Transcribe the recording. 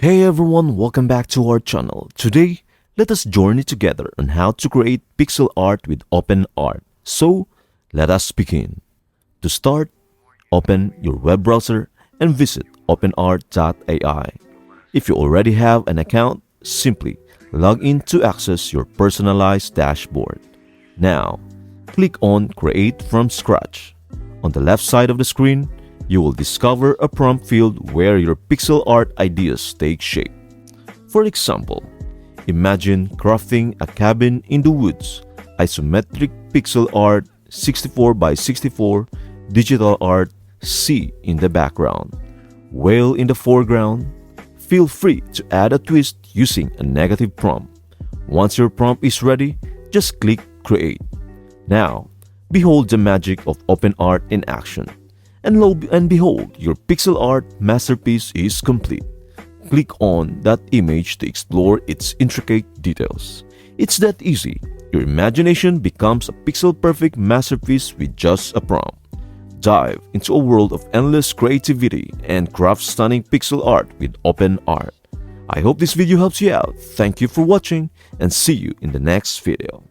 Hey everyone, welcome back to our channel. Today, let us journey together on how to create pixel art with OpenArt. So, let us begin. To start, open your web browser and visit openart.ai. If you already have an account, simply log in to access your personalized dashboard. Now, click on Create from Scratch. On the left side of the screen, you will discover a prompt field where your pixel art ideas take shape. For example, imagine crafting a cabin in the woods, isometric pixel art 64 by 64, digital art C in the background, whale in the foreground. Feel free to add a twist using a negative prompt. Once your prompt is ready, just click Create. Now, behold the magic of OpenArt in action. And lo and behold, your pixel art masterpiece is complete. Click on that image to explore its intricate details. It's that easy. Your imagination becomes a pixel-perfect masterpiece with just a prompt. Dive into a world of endless creativity and craft stunning pixel art with OpenArt. I hope this video helps you out. Thank you for watching and see you in the next video.